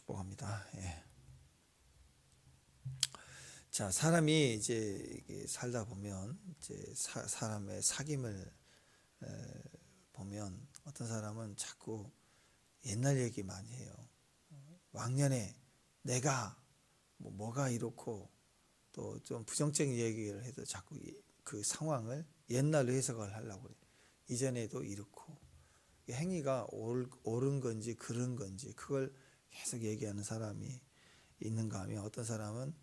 축복합니다. 예. 자, 사람이 이제 살다 보면 이제 사람의 사귐을 보면 어떤 사람은 자꾸 옛날 얘기 많이 해요. 왕년에 내가 뭐가 이렇고 또 좀 부정적인 얘기를 해도 자꾸 그 상황을 옛날로 해석을 하려고 그래요. 이전에도 이렇고 행위가 옳은 건지 그른 건지 그걸 계속 얘기하는 사람이 있는가 하면 어떤 사람은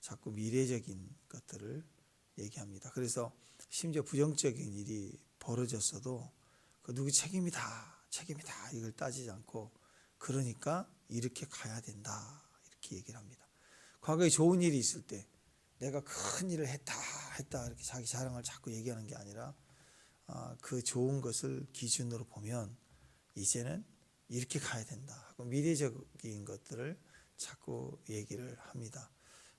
자꾸 미래적인 것들을 얘기합니다. 그래서 심지어 부정적인 일이 벌어졌어도 그 누구 책임이다 이걸 따지지 않고 그러니까 이렇게 가야 된다 이렇게 얘기를 합니다. 과거에 좋은 일이 있을 때 내가 큰 일을 했다 이렇게 자기 자랑을 자꾸 얘기하는 게 아니라 그 좋은 것을 기준으로 보면 이제는 이렇게 가야 된다 하고 미래적인 것들을 자꾸 얘기를 합니다.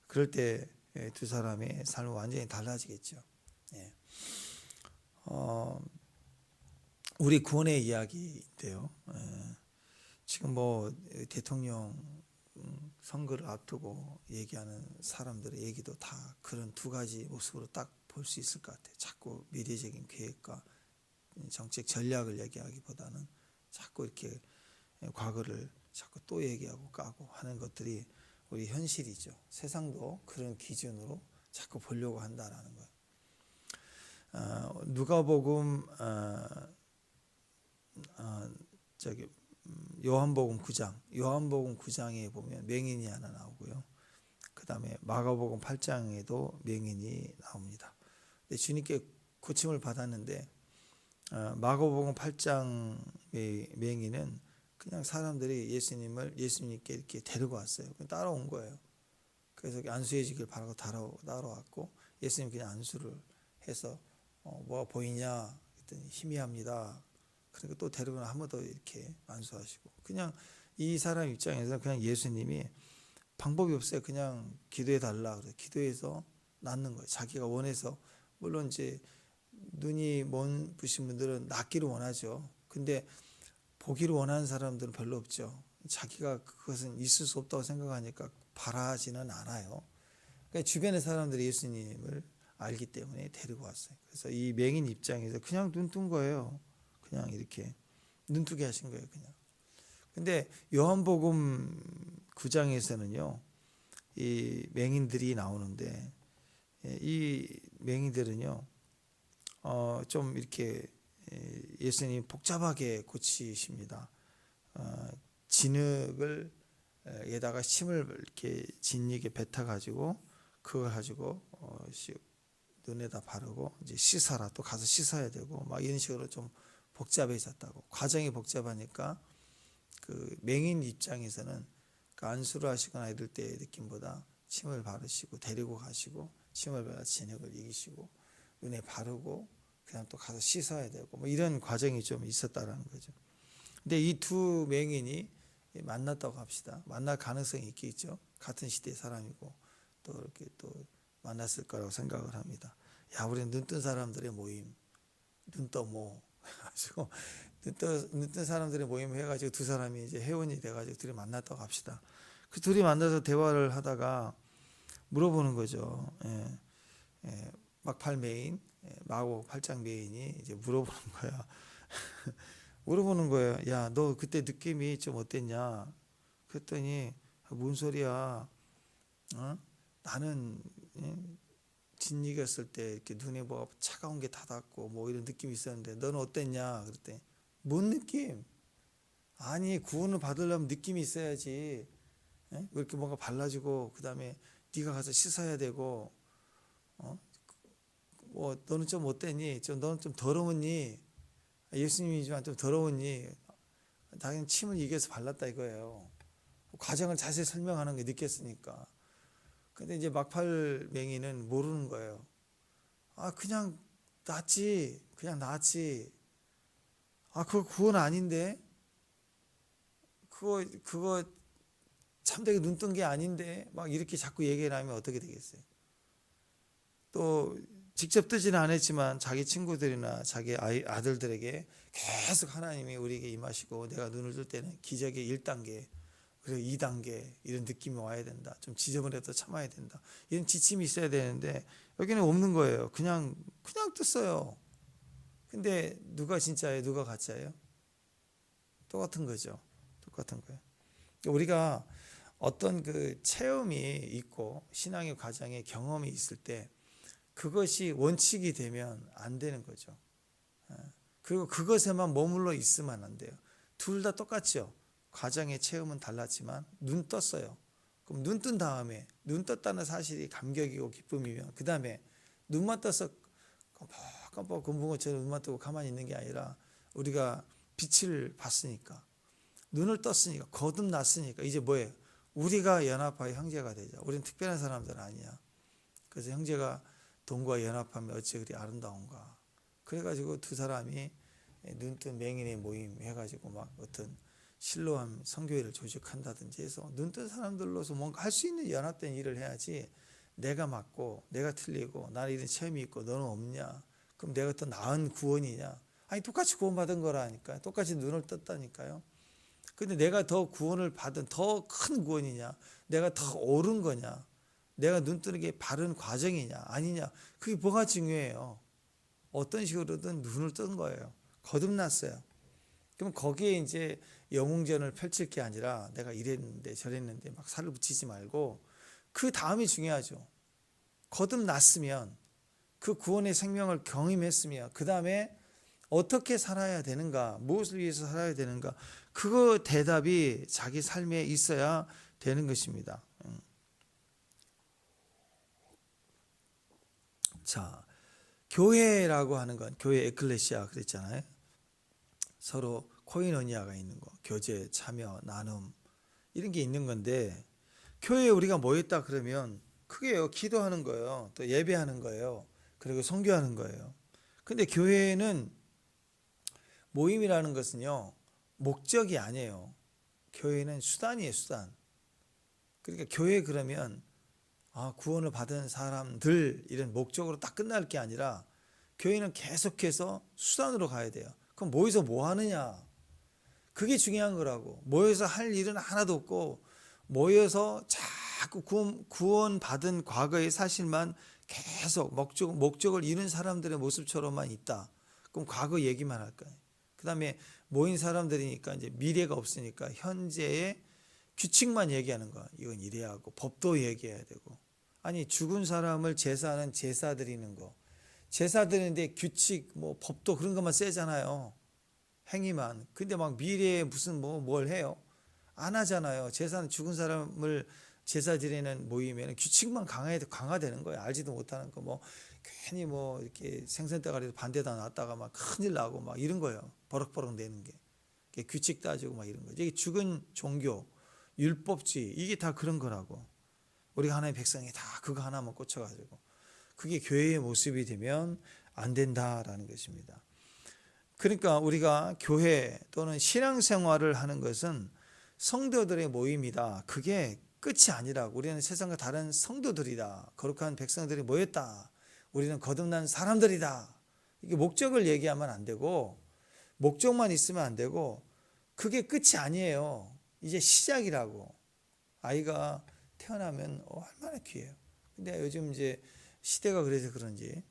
그럴 때 두 사람의 삶은 완전히 달라지겠죠. 예. 우리 구원의 이야기인데요. 지금 뭐 대통령 선거를 앞두고 얘기하는 사람들의 얘기도 다 그런 두 가지 모습으로 딱 볼 수 있을 것 같아요. 자꾸 미래적인 계획과 정책 전략을 얘기하기보다는 자꾸 이렇게 과거를 자꾸 또 얘기하고 까고 하는 것들이 우리 현실이죠. 세상도 그런 기준으로 자꾸 보려고 한다라는 거예요. 누가복음 요한복음 9장에 보면 맹인이 하나 나오고요. 그 다음에 마가복음 8장에도 맹인이 나옵니다. 근데 주님께 고침을 받았는데 마가복음 8장의 맹인은 그냥 사람들이 예수님께 이렇게 데리고 왔어요. 따라온 거예요. 그래서 안수해 주길 바라고 따라왔고 예수님 그냥 안수를 해서 뭐가 보이냐 그랬더니 희미합니다. 그러니까 또 데리고 한 번 더 이렇게 안수하시고 그냥 이 사람 입장에서 그냥 예수님이 방법이 없어요. 그냥 기도해 달라 그래. 기도해서 낫는 거예요. 자기가 원해서 물론 이제 눈이 먼 부신 분들은 낫기를 원하죠. 근데 보기를 원하는 사람들은 별로 없죠. 자기가 그것은 있을 수 없다고 생각하니까 바라지는 않아요. 그러니까 주변의 사람들이 예수님을 알기 때문에 데리고 왔어요. 그래서 이 맹인 입장에서 그냥 눈 뜬 거예요. 그냥 이렇게 눈뜨게 하신 거예요. 그냥. 근데 요한복음 9장에서는요. 이 맹인들이 나오는데 이 맹인들은요. 좀 이렇게 예수님 복잡하게 고치십니다. 진흙을 에다가 침을 이렇게 진흙에 뱉어 가지고 그걸 가지고 눈에다 바르고 이제 씻어라 또 가서 씻어야 되고 막 이런 식으로 좀 복잡해졌다고. 과정이 복잡하니까 그 맹인 입장에서는 그 안수를 하시거나 이럴 때의 느낌보다 침을 바르시고 데리고 가시고 침을 발라 진흙을 이기시고 눈에 바르고 그냥 또 가서 씻어야 되고 뭐 이런 과정이 좀 있었다라는 거죠. 근데 이 두 맹인이 만났다고 합시다. 만날 가능성이 있겠죠. 같은 시대의 사람이고 또 이렇게 또 만났을 거라고 생각을 합니다. 야, 우리 눈뜬 사람들의 모임, 눈떠모 해가지고 눈뜬 사람들의 모임 해가지고 두 사람이 이제 회원이 돼가지고 둘이 만났다고 합시다. 그 둘이 만나서 대화를 하다가 물어보는 거죠. 막팔 메인, 마고 8장 메인이 이제 물어보는 거야. 물어보는 거예요. 야, 너 그때 느낌이 좀 어땠냐? 그랬더니 뭔 소리야? 나는 진익었을 때 이렇게 눈에 뭐 차가운 게 닿았고 뭐 이런 느낌이 있었는데 너는 어땠냐? 그랬더니 뭔 느낌? 아니 구원을 받으려면 느낌이 있어야지. 이렇게 뭔가 발라주고 그 다음에 네가 가서 씻어야 되고 뭐 너는 좀 어땠니? 너는 좀 더러웠니? 예수님이지만 좀 더러웠니? 당연히 침을 이겨서 발랐다 이거예요. 과정을 자세히 설명하는 게 느꼈으니까. 근데 이제 막팔 맹이는 모르는 거예요. 그냥 낫지. 그거 구원 아닌데? 그거 참되게 눈 뜬 게 아닌데? 막 이렇게 자꾸 얘기를 하면 어떻게 되겠어요? 또 직접 뜨지는 않았지만 자기 친구들이나 자기 아들들에게 계속 하나님이 우리에게 임하시고 내가 눈을 뜰 때는 기적의 1단계 그리고 2단계 이런 느낌이 와야 된다. 좀 지저분해도 참아야 된다. 이런 지침이 있어야 되는데 여기는 없는 거예요. 그냥 떴어요. 근데 누가 진짜예요? 누가 가짜예요? 똑같은 거죠. 똑같은 거예요. 우리가 어떤 그 체험이 있고 신앙의 과정에 경험이 있을 때 그것이 원칙이 되면 안 되는 거죠. 그리고 그것에만 머물러 있으면 안 돼요. 둘 다 똑같죠. 과정의 체험은 달랐지만 눈 떴어요. 그럼 눈 뜬 다음에 눈 떴다는 사실이 감격이고 기쁨이면 그 다음에 눈만 떠서 깜빡 금붕어처럼 눈만 뜨고 가만히 있는 게 아니라 우리가 빛을 봤으니까 눈을 떴으니까 거듭났으니까 이제 뭐예요? 우리가 연합하여 형제가 되자. 우리는 특별한 사람들 아니야. 그래서 형제가 동과 연합하면 어찌 그리 아름다운가. 그래가지고 두 사람이 눈뜬 맹인의 모임 해가지고 막 어떤 실로암 선교회를 조직한다든지 해서 눈뜬 사람들로서 뭔가 할 수 있는 연합된 일을 해야지 내가 맞고 내가 틀리고 나는 이런 체험이 있고 너는 없냐. 그럼 내가 더 나은 구원이냐. 아니 똑같이 구원받은 거라니까요. 똑같이 눈을 떴다니까요. 근데 내가 더 구원을 받은 더 큰 구원이냐. 내가 더 옳은 거냐. 내가 눈 뜨는 게 바른 과정이냐 아니냐. 그게 뭐가 중요해요. 어떤 식으로든 눈을 뜬 거예요. 거듭났어요. 그럼 거기에 이제 영웅전을 펼칠 게 아니라 내가 이랬는데 저랬는데 막 살을 붙이지 말고 그 다음이 중요하죠. 거듭났으면 그 구원의 생명을 경험했으면 그 다음에 어떻게 살아야 되는가, 무엇을 위해서 살아야 되는가, 그거 대답이 자기 삶에 있어야 되는 것입니다. 자, 교회라고 하는 건 교회 에클레시아 그랬잖아요. 서로 코이노니아가 있는 거, 교제, 참여, 나눔 이런 게 있는 건데 교회에 우리가 모였다 그러면 크게요. 기도하는 거예요. 또 예배하는 거예요. 그리고 선교하는 거예요. 근데 교회는 모임이라는 것은요. 목적이 아니에요. 교회는 수단이에요. 수단. 그러니까 교회 그러면 구원을 받은 사람들 이런 목적으로 딱 끝날 게 아니라 교회는 계속해서 수단으로 가야 돼요. 그럼 모여서 뭐 하느냐? 그게 중요한 거라고. 모여서 할 일은 하나도 없고 모여서 자꾸 구원 받은 과거의 사실만 계속 목적을 이룬 사람들의 모습처럼만 있다. 그럼 과거 얘기만 할 거예요. 그 다음에 모인 사람들이니까 이제 미래가 없으니까 현재의 규칙만 얘기하는 거야. 이건 이래야 하고 법도 얘기해야 되고. 아니 죽은 사람을 제사하는 제사 드리는 거. 제사 드리는데 규칙 뭐 법도 그런 것만 세잖아요. 행위만. 근데 막 미래에 무슨 뭘 해요? 안 하잖아요. 제사는 죽은 사람을 제사 드리는 모임에는 규칙만 강화되는 거예요. 알지도 못하는 거 괜히 이렇게 생선대가리도 반대다 놨다가 막 큰일 나고 막 이런 거예요. 버럭버럭 내는 게. 규칙 따지고 막 이런 거죠. 이게 죽은 종교, 율법주의 이게 다 그런 거라고. 우리가 하나님의 백성이 다 그거 하나만 꽂혀가지고 그게 교회의 모습이 되면 안 된다라는 것입니다. 그러니까 우리가 교회 또는 신앙생활을 하는 것은 성도들의 모임이다. 그게 끝이 아니라고. 우리는 세상과 다른 성도들이다. 거룩한 백성들이 모였다. 우리는 거듭난 사람들이다. 이게 목적을 얘기하면 안 되고 목적만 있으면 안 되고 그게 끝이 아니에요. 이제 시작이라고. 아이가 태어나면 얼마나 귀해요. 근데 요즘 이제 시대가 그래서 그런지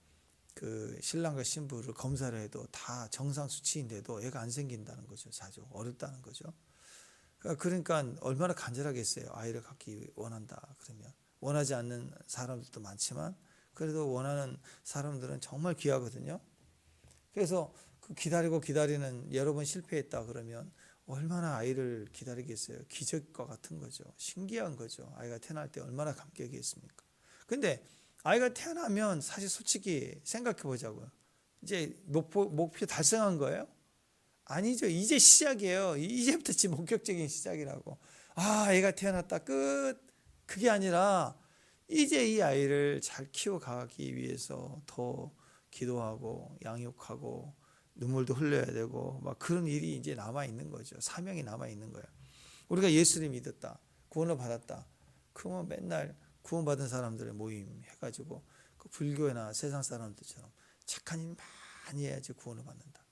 그 신랑과 신부를 검사를 해도 다 정상 수치인데도 애가 안 생긴다는 거죠. 자주 어렵다는 거죠. 그러니까 얼마나 간절하겠어요. 아이를 갖기 원한다 그러면. 원하지 않는 사람들도 많지만 그래도 원하는 사람들은 정말 귀하거든요. 그래서 그 기다리는 여러 번 실패했다 그러면 얼마나 아이를 기다리겠어요. 기적과 같은 거죠. 신기한 거죠. 아이가 태어날 때 얼마나 감격이겠습니까. 근데 아이가 태어나면 사실 솔직히 생각해 보자고요. 이제 목표 달성한 거예요? 아니죠. 이제 시작이에요. 이제부터 지금 본격적인 시작이라고. 애가 태어났다 끝. 그게 아니라 이제 이 아이를 잘 키워가기 위해서 더 기도하고 양육하고 눈물도 흘려야 되고 막 그런 일이 이제 남아 있는 거죠. 사명이 남아 있는 거예요. 우리가 예수를 믿었다. 구원을 받았다. 그러면 맨날 구원받은 사람들의 모임 해가지고 그 불교나 세상 사람들처럼 착한 일 많이 해야지 구원을 받는다.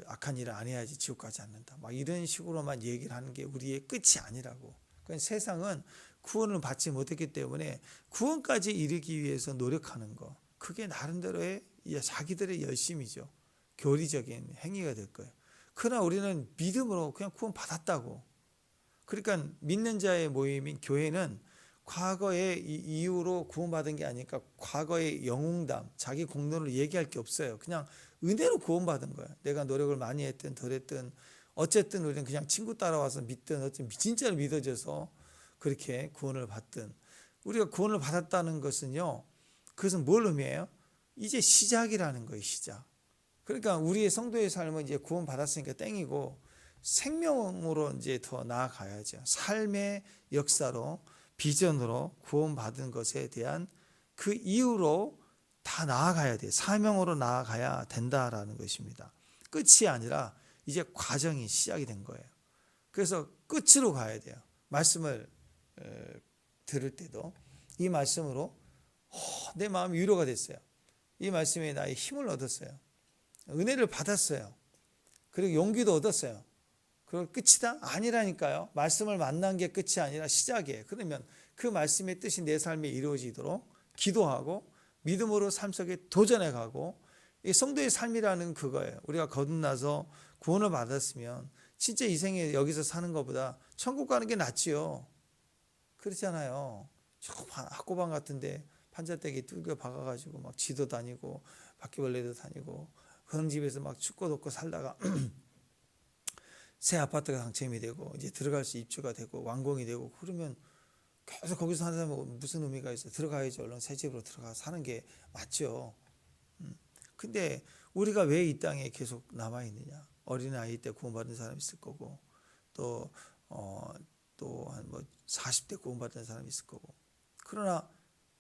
악한 일을 안 해야지 지옥 가지 않는다. 막 이런 식으로만 얘기를 하는 게 우리의 끝이 아니라고. 그러니까 세상은 구원을 받지 못했기 때문에 구원까지 이르기 위해서 노력하는 거. 그게 나름대로의 자기들의 열심이죠. 교리적인 행위가 될 거예요. 그러나 우리는 믿음으로 그냥 구원 받았다고. 그러니까 믿는 자의 모임인 교회는 과거의 이유로 구원받은 게 아니니까 과거의 영웅담, 자기 공로를 얘기할 게 없어요. 그냥 은혜로 구원받은 거예요. 내가 노력을 많이 했든 덜 했든 어쨌든 우리는 그냥 친구 따라와서 믿든 어쨌든 진짜로 믿어져서 그렇게 구원을 받든 우리가 구원을 받았다는 것은요. 그것은 뭘 의미해요? 이제 시작이라는 거예요. 시작. 그러니까 우리의 성도의 삶은 이제 구원 받았으니까 땡이고 생명으로 이제 더 나아가야죠. 삶의 역사로 비전으로 구원받은 것에 대한 그 이유로 다 나아가야 돼. 사명으로 나아가야 된다라는 것입니다. 끝이 아니라 이제 과정이 시작이 된 거예요. 그래서 끝으로 가야 돼요. 말씀을 들을 때도 이 말씀으로 내 마음이 위로가 됐어요. 이 말씀에 나의 힘을 얻었어요. 은혜를 받았어요. 그리고 용기도 얻었어요. 그리고 끝이다? 아니라니까요. 말씀을 만난 게 끝이 아니라 시작이에요. 그러면 그 말씀의 뜻이 내 삶에 이루어지도록 기도하고 믿음으로 삶 속에 도전해 가고 이 성도의 삶이라는 그거예요. 우리가 거듭나서 구원을 받았으면 진짜 이 생에 여기서 사는 것보다 천국 가는 게 낫지요. 그렇잖아요. 조그만 학고방 같은데 판자떼기 뚫겨 박아가지고 막 쥐도 다니고 바퀴벌레도 다니고 그런 집에서 막 춥고 덥고 살다가 새 아파트가 당첨이 되고 이제 들어갈 수 입주가 되고 완공이 되고 그러면 계속 거기서 사는 사람은 무슨 의미가 있어요? 들어가야지 얼른 새 집으로 들어가 사는 게 맞죠. 근데 우리가 왜 이 땅에 계속 남아 있느냐? 어린아이 때 구원받은 사람이 있을 거고 또 한 뭐 40대 구원받은 사람이 있을 거고 그러나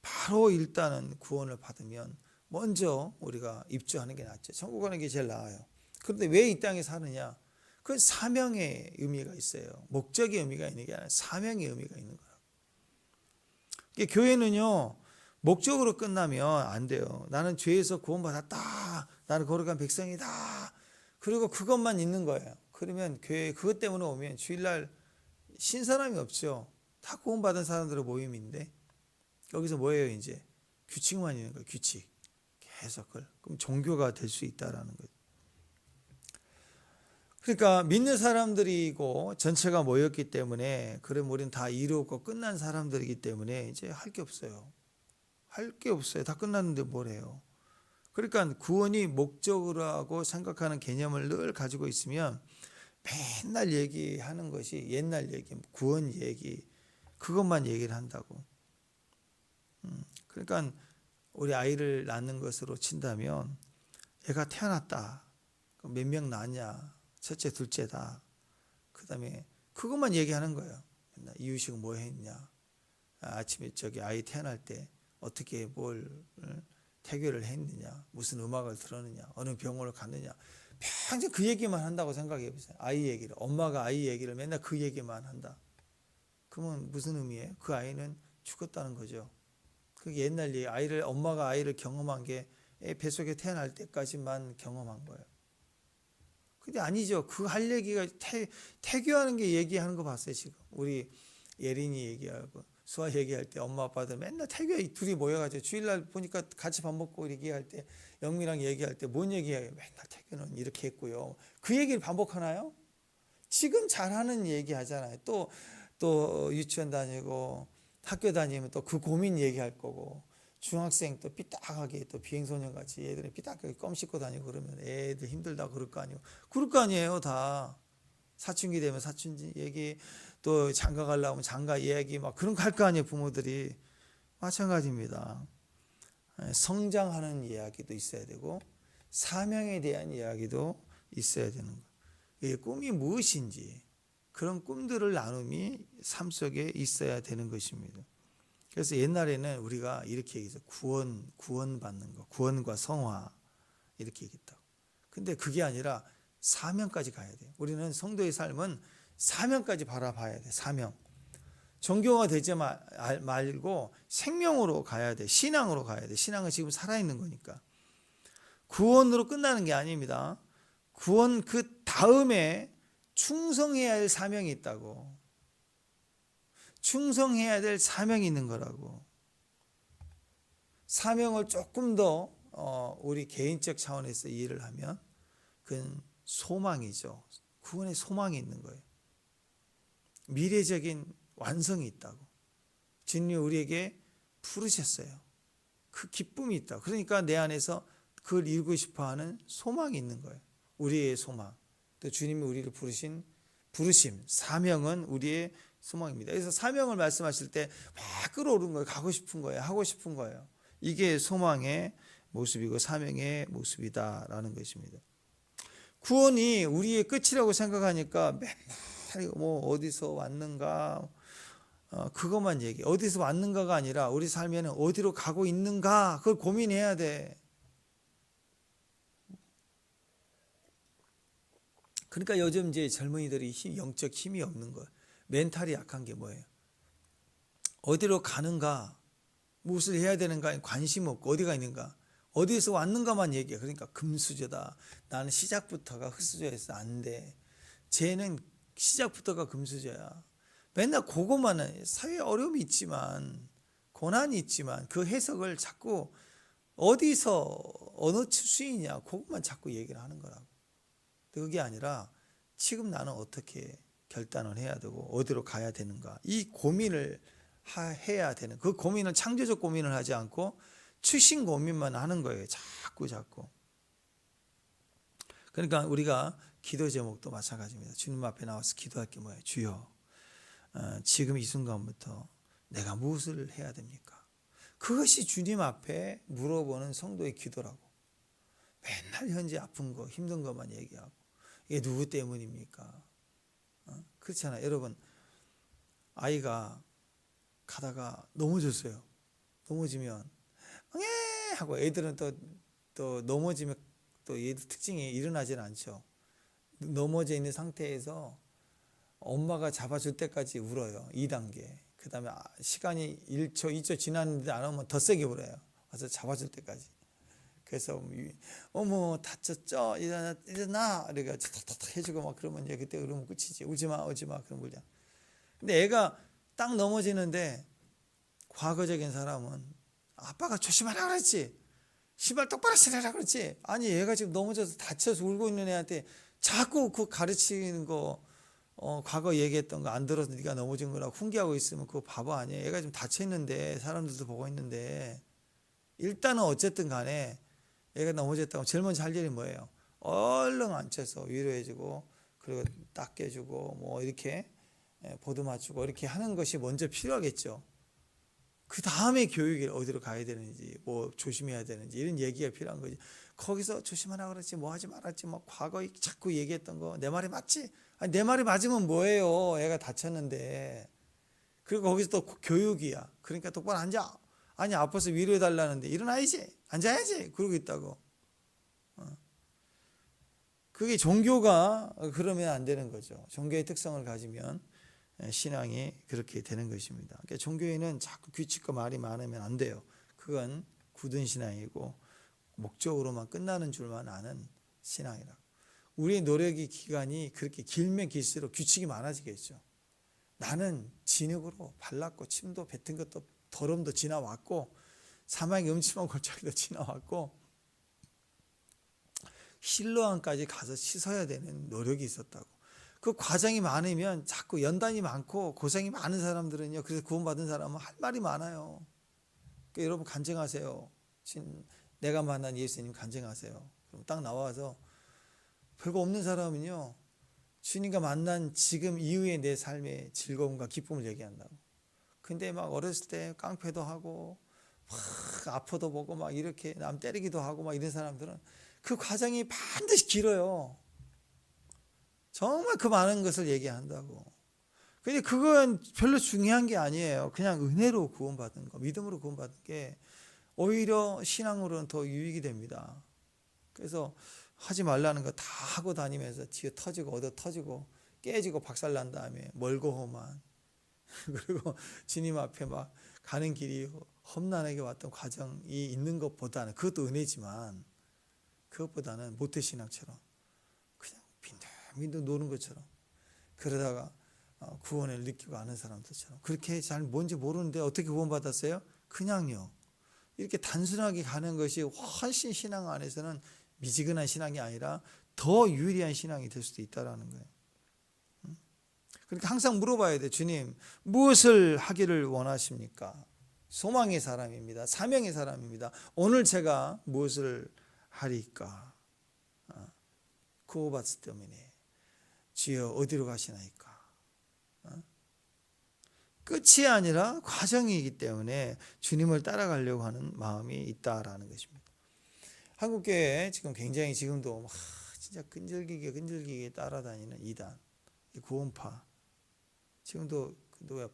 바로 일단은 구원을 받으면 먼저 우리가 입주하는 게 낫죠. 천국 가는 게 제일 나아요. 그런데 왜 이 땅에 사느냐? 그건 사명의 의미가 있어요. 목적의 의미가 있는 게 아니라 사명의 의미가 있는 거예요. 교회는요. 목적으로 끝나면 안 돼요. 나는 죄에서 구원받았다. 나는 거룩한 백성이다. 그리고 그것만 있는 거예요. 그러면 교회 그것 때문에 오면 주일날 신사람이 없죠. 다 구원받은 사람들의 모임인데 여기서 뭐예요 이제? 규칙만 있는 거예요. 규칙. 계속 그럼 종교가 될 수 있다라는 거죠. 그러니까 믿는 사람들이고 전체가 모였기 때문에 그럼 우리는 다 이루었고 끝난 사람들이기 때문에 이제 할 게 없어요. 할 게 없어요. 다 끝났는데 뭘 해요. 그러니까 구원이 목적으로 생각하는 개념을 늘 가지고 있으면 맨날 얘기하는 것이 옛날 얘기, 구원 얘기 그것만 얘기를 한다고. 그러니까 우리 아이를 낳는 것으로 친다면 얘가 태어났다. 몇 명 낳았냐. 첫째, 둘째다. 그 다음에 그것만 얘기하는 거예요. 이유식 뭐 했냐. 아침에 아이 태어날 때 어떻게 뭘 태교를 했느냐. 무슨 음악을 들었느냐. 어느 병원을 갔느냐. 평생 그 얘기만 한다고 생각해 보세요. 아이 얘기를. 엄마가 아이 얘기를 맨날 그 얘기만 한다. 그러면 무슨 의미예요? 그 아이는 죽었다는 거죠. 그게 옛날 얘기. 엄마가 아이를 경험한 게 뱃속에 태어날 때까지만 경험한 거예요. 근데 아니죠. 그 할 얘기가 태교하는 게 얘기하는 거 봤어요, 지금. 우리 예린이 얘기하고 수아 얘기할 때 엄마 아빠들 맨날 태교 둘이 모여가지고 주일날 보니까 같이 밥 먹고 얘기할 때 영미랑 얘기할 때 뭔 얘기해요? 맨날 태교는 이렇게 했고요. 그 얘기를 반복하나요? 지금 잘하는 얘기 하잖아요. 또 유치원 다니고 학교 다니면 또 그 고민 얘기할 거고 중학생 또 삐딱하게 또 비행소년 같이 애들이 삐딱하게 껌 씹고 다니고 그러면 애들 힘들다 그럴 거 아니에요. 그럴 거 아니에요, 다. 사춘기 되면 사춘기 얘기, 또 장가 가려면 장가 얘기 막 그런 거 할 거 아니에요, 부모들이. 마찬가지입니다. 성장하는 이야기도 있어야 되고 사명에 대한 이야기도 있어야 되는 거예요. 꿈이 무엇인지 그런 꿈들을 나눔이 삶 속에 있어야 되는 것입니다. 그래서 옛날에는 우리가 이렇게 얘기해서 구원받는 거, 구원과 성화 이렇게 얘기했다고. 근데 그게 아니라 사명까지 가야 돼요. 우리는 성도의 삶은 사명까지 바라봐야 돼. 사명. 종교가 되지 말고 생명으로 가야 돼. 신앙으로 가야 돼. 신앙은 지금 살아있는 거니까. 구원으로 끝나는 게 아닙니다. 구원 그 다음에 충성해야 할 사명이 있다고. 충성해야 될 사명이 있는 거라고. 사명을 조금 더 우리 개인적 차원에서 이해를 하면 그건 소망이죠. 구원의 소망이 있는 거예요. 미래적인 완성이 있다고. 주님이 우리에게 부르셨어요. 그 기쁨이 있다. 그러니까 내 안에서 그걸 이루고 싶어하는 소망이 있는 거예요. 우리의 소망. 또 주님이 우리를 부르심, 사명은 우리의 소망입니다. 그래서 사명을 말씀하실 때 막 끌어오르는 거예요. 가고 싶은 거예요. 하고 싶은 거예요. 이게 소망의 모습이고 사명의 모습이다라는 것입니다. 구원이 우리의 끝이라고 생각하니까 맨날 뭐 어디서 왔는가 그것만 얘기해. 어디서 왔는가가 아니라 우리 삶에는 어디로 가고 있는가 그걸 고민해야 돼. 그러니까 요즘 이제 젊은이들이 영적 힘이 없는 거예요. 멘탈이 약한 게 뭐예요? 어디로 가는가, 무엇을 해야 되는가 관심 없고 어디가 있는가, 어디에서 왔는가만 얘기해. 그러니까 금수저다. 나는 시작부터가 흙수저에서 안 돼. 쟤는 시작부터가 금수저야. 맨날 그것만 해. 사회에 어려움이 있지만 고난이 있지만 그 해석을 자꾸 어디서 어느 수위냐 그것만 자꾸 얘기를 하는 거라고. 그게 아니라 지금 나는 어떻게 결단을 해야 되고 어디로 가야 되는가 이 고민을 해야 되는, 그 고민은 창조적 고민을 하지 않고 출신 고민만 하는 거예요. 자꾸. 그러니까 우리가 기도 제목도 마찬가지입니다. 주님 앞에 나와서 기도할 게 뭐예요? 주여, 지금 이 순간부터 내가 무엇을 해야 됩니까? 그것이 주님 앞에 물어보는 성도의 기도라고. 맨날 현재 아픈 거 힘든 것만 얘기하고 이게 누구 때문입니까? 그렇잖아요. 여러분, 아이가 가다가 넘어졌어요. 넘어지면 응애 하고, 애들은 또 넘어지면 또 얘들 특징이 일어나지는 않죠. 넘어져 있는 상태에서 엄마가 잡아줄 때까지 울어요. 2단계. 그 다음에 시간이 1초, 2초 지났는데 안 오면 더 세게 울어요. 와서 잡아줄 때까지. 그래서 어머 다쳤죠? 일어나. 그러니까 탁탁탁 해주고 막 그러면 이제 그때 울으면 끝이지. 오지마 그럼 울자. 근데 애가 딱 넘어지는데 과거적인 사람은 아빠가 조심하라 그랬지. 신발 똑바로 신으라 그랬지. 아니 얘가 지금 넘어져서 다쳐서 울고 있는 애한테 자꾸 그 가르치는 거 과거 얘기했던 거 안 들어서 네가 넘어진 거라고 훈계하고 있으면 그거 바보 아니에요. 얘가 지금 다쳐 있는데 사람들도 보고 있는데 일단은 어쨌든 간에 얘가 넘어졌다고 제일 먼저 할 일이 뭐예요? 얼른 앉혀서 위로해주고 그리고 닦여주고 뭐 이렇게 보도 맞추고 이렇게 하는 것이 먼저 필요하겠죠. 그 다음에 교육이 어디로 가야 되는지 뭐 조심해야 되는지 이런 얘기가 필요한 거지. 거기서 조심하라 그랬지 뭐 하지 말았지 뭐 과거에 자꾸 얘기했던 거 내 말이 맞지? 아니 내 말이 맞으면 뭐예요? 애가 다쳤는데. 그리고 거기서 또 교육이야. 그러니까 똑바로 앉아. 아니 아파서 위로해달라는데 일어나야지 앉아야지 그러고 있다고. 그게 종교가 그러면 안 되는 거죠. 종교의 특성을 가지면 신앙이 그렇게 되는 것입니다. 그러니까 종교에는 자꾸 규칙과 말이 많으면 안 돼요. 그건 굳은 신앙이고 목적으로만 끝나는 줄만 아는 신앙이라고. 우리의 노력의 기간이 그렇게 길면 길수록 규칙이 많아지겠죠. 나는 진흙으로 발랐고 침도 뱉은 것도 더러움도 지나왔고 사막의 음침한 골짜기도 지나왔고 실로암까지 가서 씻어야 되는 노력이 있었다고. 그 과정이 많으면 자꾸 연단이 많고 고생이 많은 사람들은요. 그래서 구원받은 사람은 할 말이 많아요. 그러니까 여러분 간증하세요. 내가 만난 예수님 간증하세요. 그럼 딱 나와서 별거 없는 사람은요. 주님과 만난 지금 이후의 내 삶의 즐거움과 기쁨을 얘기한다고. 근데 막 어렸을 때 깡패도 하고 막 아파도 보고 막 이렇게 남 때리기도 하고 막 이런 사람들은 그 과정이 반드시 길어요. 정말 그 많은 것을 얘기한다고. 근데 그건 별로 중요한 게 아니에요. 그냥 은혜로 구원받은 거, 믿음으로 구원받은 게 오히려 신앙으로는 더 유익이 됩니다. 그래서 하지 말라는 거 다 하고 다니면서 뒤에 터지고 얻어 터지고 깨지고 박살난 다음에 멀고 험한 그리고 주님 앞에 막 가는 길이 험난하게 왔던 과정이 있는 것보다는, 그것도 은혜지만 그것보다는 모태신앙처럼 믿고 노는 것처럼 그러다가 구원을 느끼고 아는 사람들처럼 그렇게 잘 뭔지 모르는데 어떻게 구원받았어요? 그냥요. 이렇게 단순하게 가는 것이 훨씬 신앙 안에서는 미지근한 신앙이 아니라 더 유리한 신앙이 될 수도 있다는 거예요. 그러니까 항상 물어봐야 돼. 주님, 무엇을 하기를 원하십니까? 소망의 사람입니다. 사명의 사람입니다. 오늘 제가 무엇을 하리까? 구원받을 때문에 주여 어디로 가시나이까? 끝이 아니라 과정이기 때문에 주님을 따라가려고 하는 마음이 있다라는 것입니다. 한국교회 지금 굉장히 지금도 진짜 끈질기게 따라다니는 이단, 구원파. 지금도 누구야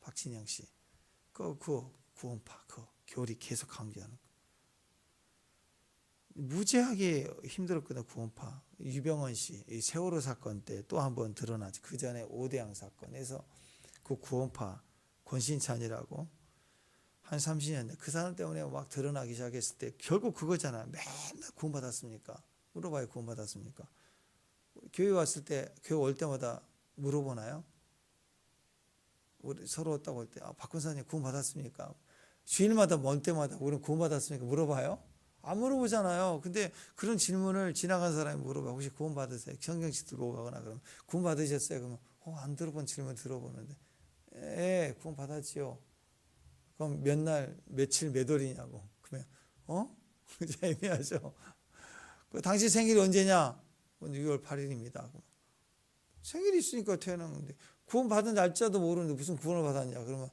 박진영 씨, 그 구원파 그 교리 계속 강조하는 거. 무지하게 힘들었거든. 구원파 유병헌 씨 세월호 사건 때 또 한번 드러나지. 그 전에 오대양 사건에서 그 구원파 권신찬이라고 한 30년 그 사람 때문에 막 드러나기 시작했을 때 결국 그거잖아. 맨날 구원받았습니까? 물어봐요. 구원받았습니까? 교회 왔을 때 교회 올 때마다 물어보나요? 우리 서로 왔다고 할 때 박 권사님 구원받았습니까? 주일마다 먼 때마다 우리는 구원받았습니까? 물어봐요? 안 물어보잖아요. 근데 그런 질문을 지나간 사람이 물어봐. 혹시 구원받으세요? 성경책 들고 가거나 그러면 구원받으셨어요? 그러면 안 들어본 질문 들어보는데 예, 구원받았지요. 그럼 몇 날, 며칠, 몇 월이냐고. 그러면 애매하죠. 당신 생일이 언제냐? 6월 8일입니다. 생일이 있으니까 태어난 건데 구원받은 날짜도 모르는데 무슨 구원을 받았냐? 그러면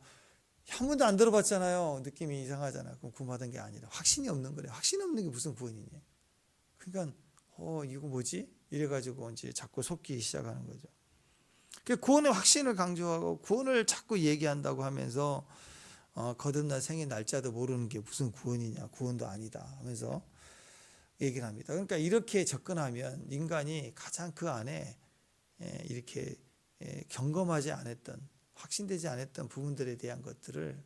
한 번도 안 들어봤잖아요. 느낌이 이상하잖아요. 그럼 구원받은 게 아니라 확신이 없는 거래요. 확신이 없는 게 무슨 구원이냐? 그러니까 이거 뭐지? 이래가지고 이제 자꾸 속기 시작하는 거죠. 구원의 확신을 강조하고 구원을 자꾸 얘기한다고 하면서 거듭난 생일 날짜도 모르는 게 무슨 구원이냐? 구원도 아니다 하면서 얘기를 합니다. 그러니까 이렇게 접근하면 인간이 가장 그 안에 이렇게 경험하지 않았던 확신되지 않았던 부분들에 대한 것들을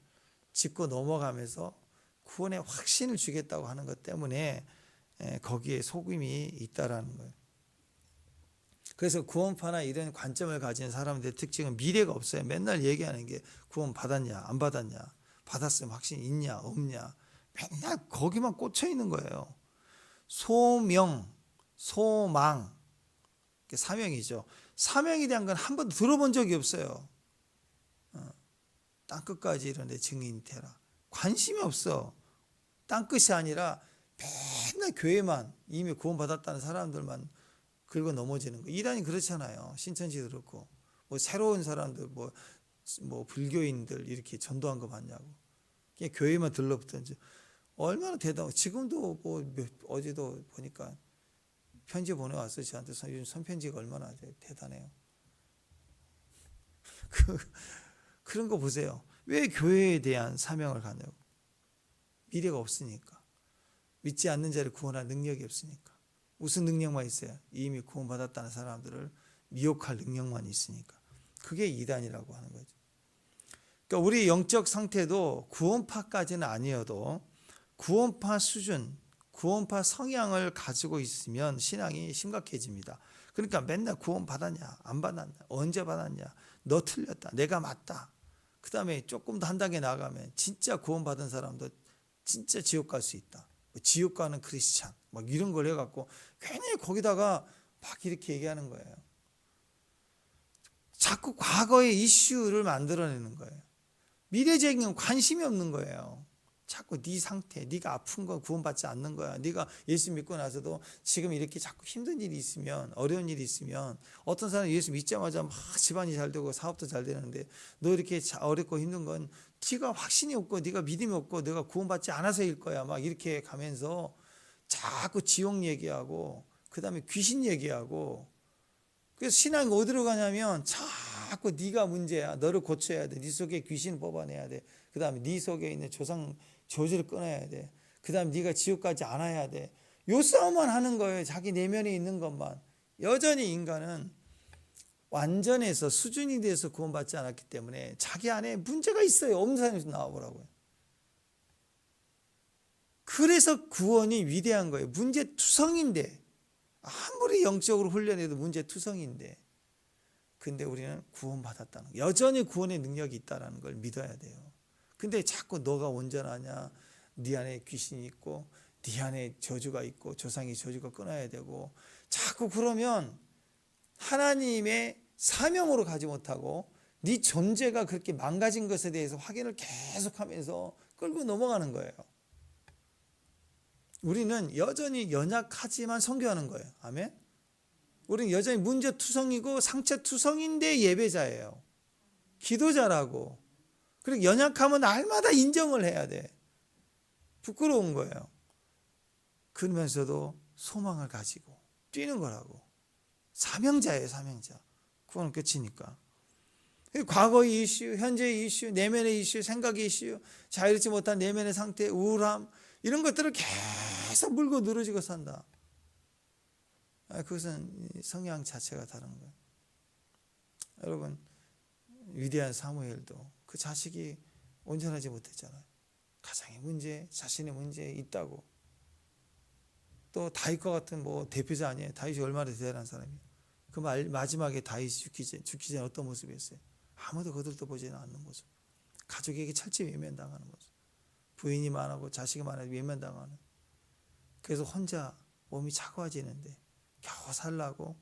짚고 넘어가면서 구원의 확신을 주겠다고 하는 것 때문에 거기에 속임이 있다라는 거예요. 그래서 구원파나 이런 관점을 가진 사람들의 특징은 미래가 없어요. 맨날 얘기하는 게 구원 받았냐 안 받았냐, 받았으면 확신 있냐 없냐, 맨날 거기만 꽂혀 있는 거예요. 소명, 소망, 사명이죠. 사명에 대한 건 한 번도 들어본 적이 없어요. 땅끝까지 이르는 증인이 되라. 관심이 없어. 땅끝이 아니라 맨날 교회만 이미 구원받았다는 사람들만 긁어 넘어지는 거. 이란이 그렇잖아요. 신천지도 그렇고 뭐 새로운 사람들 뭐 불교인들 이렇게 전도한 거 봤냐고. 그냥 교회만 들러붙던지 얼마나 대단하고. 지금도 어제도 보니까 편지 보내왔어요. 저한테 요즘 손편지가 얼마나 대단해요. 그런 거 보세요. 왜 교회에 대한 사명을 가냐고. 미래가 없으니까. 믿지 않는 자를 구원할 능력이 없으니까. 무슨 능력만 있어요? 이미 구원받았다는 사람들을 미혹할 능력만 있으니까. 그게 이단이라고 하는 거죠. 그러니까 우리 영적 상태도 구원파까지는 아니어도 구원파 수준, 구원파 성향을 가지고 있으면 신앙이 심각해집니다. 그러니까 맨날 구원 받았냐 안 받았냐, 언제 받았냐, 너 틀렸다, 내가 맞다. 그 다음에 조금 더 한 단계 나가면 진짜 구원받은 사람도 진짜 지옥 갈 수 있다. 지옥 가는 크리스찬 막 이런 걸 해갖고 괜히 거기다가 막 이렇게 얘기하는 거예요. 자꾸 과거의 이슈를 만들어내는 거예요. 미래적인 관심이 없는 거예요. 자꾸 네 상태, 네가 아픈 거 구원받지 않는 거야. 네가 예수 믿고 나서도 지금 이렇게 자꾸 힘든 일이 있으면, 어려운 일이 있으면, 어떤 사람은 예수 믿자마자 막 집안이 잘 되고 사업도 잘 되는데 너 이렇게 어렵고 힘든 건 네가 확신이 없고 네가 믿음이 없고 네가 구원받지 않아서일 거야. 막 이렇게 가면서 자꾸 지옥 얘기하고 그 다음에 귀신 얘기하고. 그래서 신앙이 어디로 가냐면 자꾸 네가 문제야. 너를 고쳐야 돼. 네 속에 귀신을 뽑아내야 돼. 그 다음에 네 속에 있는 저주를 끊어야 돼. 그 다음에 네가 지옥 가지 않아야 돼. 요 싸움만 하는 거예요. 자기 내면에 있는 것만. 여전히 인간은 완전해서 수준이 돼서 구원받지 않았기 때문에 자기 안에 문제가 있어요. 없는 사람에서 나와보라고요. 그래서 구원이 위대한 거예요. 문제투성인데, 아무리 영적으로 훈련해도 문제투성인데, 근데 우리는 구원받았다는 거, 여전히 구원의 능력이 있다는 걸 믿어야 돼요. 근데 자꾸 너가 온전하냐, 네 안에 귀신이 있고 네 안에 저주가 있고 조상의 저주가 끊어야 되고, 자꾸 그러면 하나님의 사명으로 가지 못하고 네 존재가 그렇게 망가진 것에 대해서 확인을 계속하면서 끌고 넘어가는 거예요. 우리는 여전히 연약하지만 선교하는 거예요. 아멘. 우리는 여전히 문제투성이고 상처투성인데 예배자예요. 기도자라고. 그리고 연약하면 날마다 인정을 해야 돼. 부끄러운 거예요. 그러면서도 소망을 가지고 뛰는 거라고. 사명자예요, 사명자. 그건 끝이니까. 과거의 이슈, 현재의 이슈, 내면의 이슈, 생각의 이슈, 자유롭지 못한 내면의 상태, 우울함, 이런 것들을 계속 물고 늘어지고 산다. 그것은 성향 자체가 다른 거예요. 여러분, 위대한 사무엘도 그 자식이 온전하지 못했잖아요. 가정의 문제, 자신의 문제 있다고. 또 다윗과 같은 대표자 아니에요. 다윗이 얼마나 대단한 사람이에요. 그 마지막에 다윗이 죽기 전에 어떤 모습이었어요? 아무도 거들떠 보지는 않는 모습. 가족에게 철저히 외면당하는 모습. 부인이 많고 자식이 많아서 외면당하는. 그래서 혼자 몸이 차가워지는데 겨우 살라고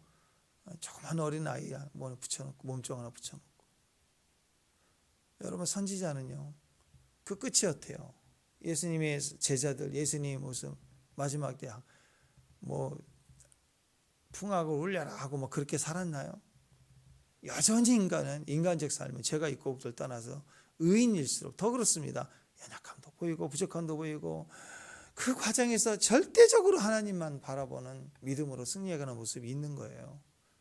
조그만 어린 아이야 붙여놓고, 몸종 하나 붙여놓고. 여러분, 선지자는요, 그 끝이 어때요? 예수님의 제자들, 예수님의 모습 마지막 때 풍악을 울려라 하고 그렇게 살았나요? 여전히 인간은 인간적 삶은 죄가 있고 없고를 떠나서 의인일수록 더 그렇습니다. 연약함도 보이고 부족함도 보이고, 그 과정에서 절대적으로 하나님만 바라보는 믿음으로 승리해가는 모습이 있는 거예요.